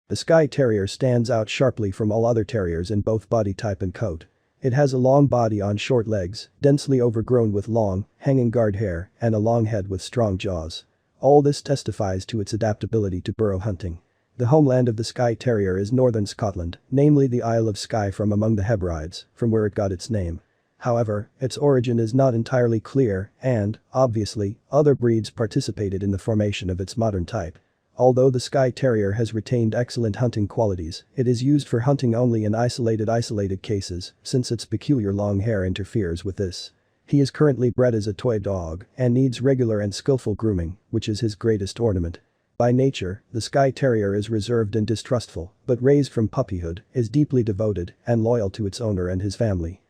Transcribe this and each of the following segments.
The Skye Terrier stands out sharply from all other terriers in both body type and coat. It has a long body on short legs, densely overgrown with long, hanging guard hair, and a long head with strong jaws. All this testifies to its adaptability to burrow hunting. The homeland of the Skye Terrier is northern Scotland, namely the Isle of Skye from among the Hebrides, from where it got its name. However, its origin is not entirely clear and, obviously, other breeds participated in the formation of its modern type. Although the Skye Terrier has retained excellent hunting qualities, it is used for hunting only in isolated cases, since its peculiar long hair interferes with this. He is currently bred as a toy dog and needs regular and skillful grooming, which is his greatest ornament. By nature, the Skye Terrier is reserved and distrustful, but raised from puppyhood, is deeply devoted and loyal to its owner and his family.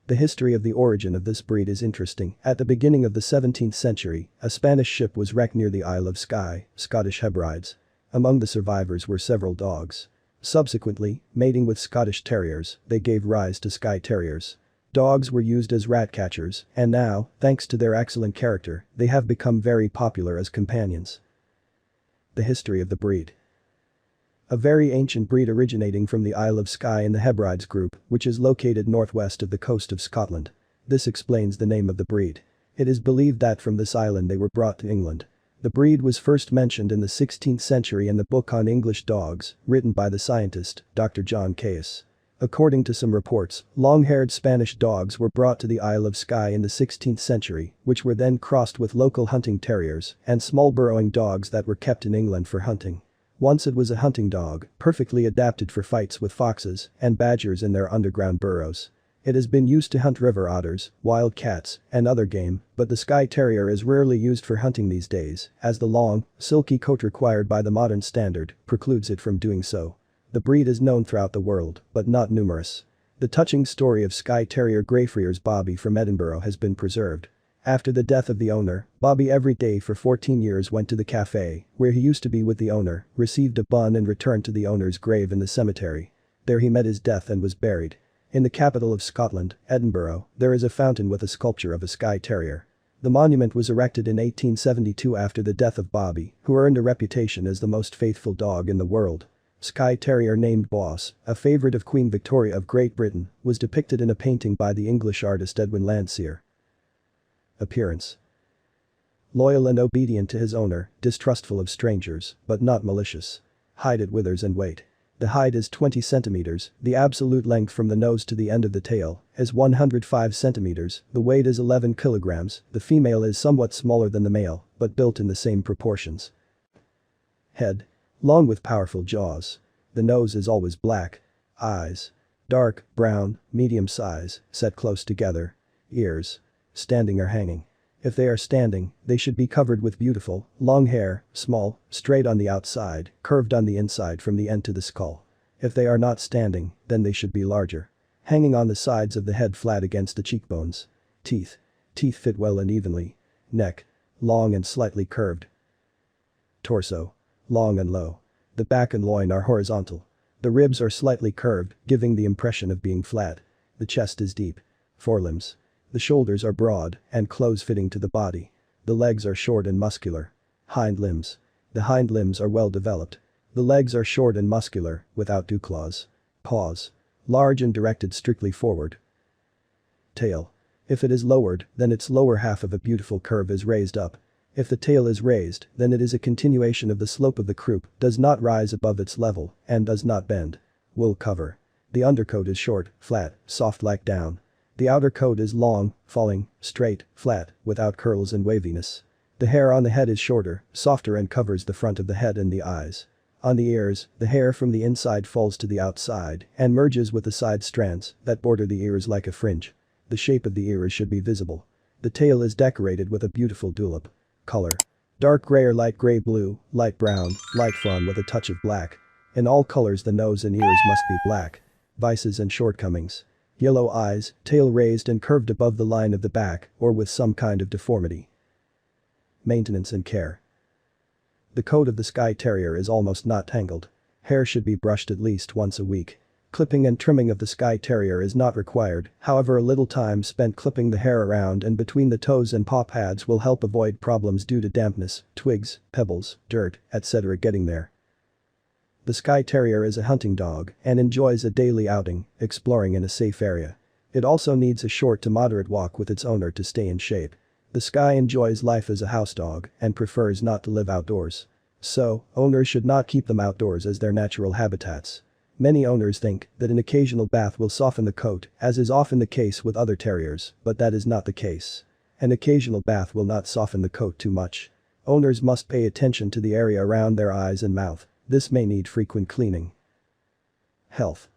The history of the origin of this breed is interesting. At the beginning of the 17th century, a Spanish ship was wrecked near the Isle of Skye, Scottish Hebrides. Among the survivors were several dogs. Subsequently, mating with Scottish Terriers, they gave rise to Skye Terriers. Dogs were used as rat catchers, and now, thanks to their excellent character, they have become very popular as companions. The history of the breed. A very ancient breed originating from the Isle of Skye in the Hebrides group, which is located northwest of the coast of Scotland. This explains the name of the breed. It is believed that from this island they were brought to England. The breed was first mentioned in the 16th century in the book on English dogs, written by the scientist, Dr. John Caius. According to some reports, long-haired Spanish dogs were brought to the Isle of Skye in the 16th century, which were then crossed with local hunting terriers and small burrowing dogs that were kept in England for hunting. Once it was a hunting dog, perfectly adapted for fights with foxes and badgers in their underground burrows. It has been used to hunt river otters, wild cats, and other game, but the Skye Terrier is rarely used for hunting these days, as the long, silky coat required by the modern standard precludes it from doing so. The breed is known throughout the world, but not numerous. The touching story of Skye Terrier Greyfriars Bobby from Edinburgh has been preserved. After the death of the owner, Bobby every day for 14 years went to the cafe, where he used to be with the owner, received a bun and returned to the owner's grave in the cemetery. There he met his death and was buried. In the capital of Scotland, Edinburgh, there is a fountain with a sculpture of a Skye Terrier. The monument was erected in 1872 after the death of Bobby, who earned a reputation as the most faithful dog in the world. Skye Terrier named Boss, a favourite of Queen Victoria of Great Britain, was depicted in a painting by the English artist Edwin Landseer. Appearance. Loyal and obedient to his owner, distrustful of strangers, but not malicious. Height at withers and weight. The height is 20 centimeters, the absolute length from the nose to the end of the tail is 105 centimeters, the weight is 11 kilograms, the female is somewhat smaller than the male, but built in the same proportions. Head. Long with powerful jaws. The nose is always black. Eyes. Dark, brown, medium size, set close together. Ears. Standing or hanging. If they are standing, they should be covered with beautiful, long hair, small, straight on the outside, curved on the inside from the end to the skull. If they are not standing, then they should be larger. Hanging on the sides of the head flat against the cheekbones. Teeth. Teeth fit well and evenly. Neck. Long and slightly curved. Torso. Long and low. The back and loin are horizontal. The ribs are slightly curved, giving the impression of being flat. The chest is deep. Forelimbs. The shoulders are broad and close-fitting to the body. The legs are short and muscular. Hind limbs. The hind limbs are well developed. The legs are short and muscular, without dew claws. Paws. Large and directed strictly forward. Tail. If it is lowered, then its lower half of a beautiful curve is raised up. If the tail is raised, then it is a continuation of the slope of the croup, does not rise above its level, and does not bend. Wool cover. The undercoat is short, flat, soft like down. The outer coat is long, falling, straight, flat, without curls and waviness. The hair on the head is shorter, softer and covers the front of the head and the eyes. On the ears, the hair from the inside falls to the outside and merges with the side strands that border the ears like a fringe. The shape of the ears should be visible. The tail is decorated with a beautiful dewlap. Color. Dark gray or light gray blue, light brown, light fawn with a touch of black. In all colors the nose and ears must be black. Vices and shortcomings. Yellow eyes, tail raised and curved above the line of the back or with some kind of deformity. Maintenance and care. The coat of the Skye Terrier is almost not tangled. Hair should be brushed at least once a week. Clipping and trimming of the Skye Terrier is not required, however a little time spent clipping the hair around and between the toes and paw pads will help avoid problems due to dampness, twigs, pebbles, dirt, etc. getting there. The Skye Terrier is a hunting dog and enjoys a daily outing, exploring in a safe area. It also needs a short to moderate walk with its owner to stay in shape. The Skye enjoys life as a house dog and prefers not to live outdoors. So, owners should not keep them outdoors as their natural habitats. Many owners think that an occasional bath will soften the coat, as is often the case with other terriers, but that is not the case. An occasional bath will not soften the coat too much. Owners must pay attention to the area around their eyes and mouth. This may need frequent cleaning. Health.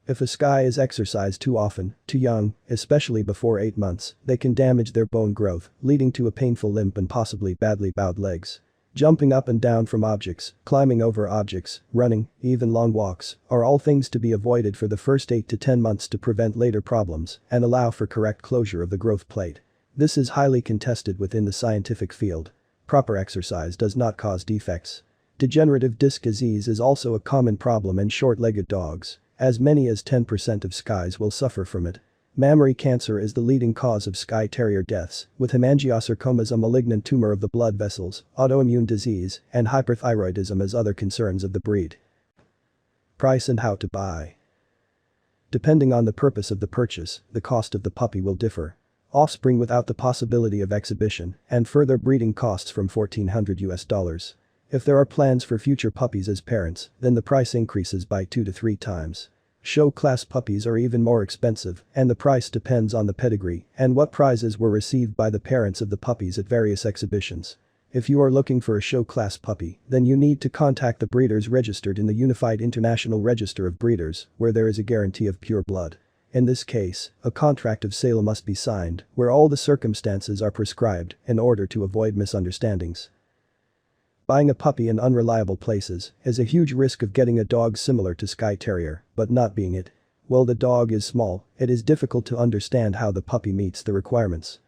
If a Skye is exercised too often, too young, especially before 8 months, they can damage their bone growth, leading to a painful limp and possibly badly bowed legs. Jumping up and down from objects, climbing over objects, running, even long walks, are all things to be avoided for the first 8 to 10 months to prevent later problems and allow for correct closure of the growth plate. This is highly contested within the scientific field. Proper exercise does not cause defects. Degenerative disc disease is also a common problem in short-legged dogs. As many as 10% of Skyes will suffer from it. Mammary cancer is the leading cause of Skye Terrier deaths, with hemangiosarcomas, a malignant tumor of the blood vessels, autoimmune disease, and hyperthyroidism as other concerns of the breed. Price and how to buy. Depending on the purpose of the purchase, the cost of the puppy will differ. Offspring without the possibility of exhibition, and further breeding costs from $1,400 US. If there are plans for future puppies as parents, then the price increases by 2 to 3 times. Show-class puppies are even more expensive, and the price depends on the pedigree and what prizes were received by the parents of the puppies at various exhibitions. If you are looking for a show-class puppy, then you need to contact the breeders registered in the Unified International Register of Breeders, where there is a guarantee of pure blood. In this case, a contract of sale must be signed, where all the circumstances are prescribed in order to avoid misunderstandings. Buying a puppy in unreliable places is a huge risk of getting a dog similar to Skye Terrier, but not being it. While the dog is small, it is difficult to understand how the puppy meets the requirements.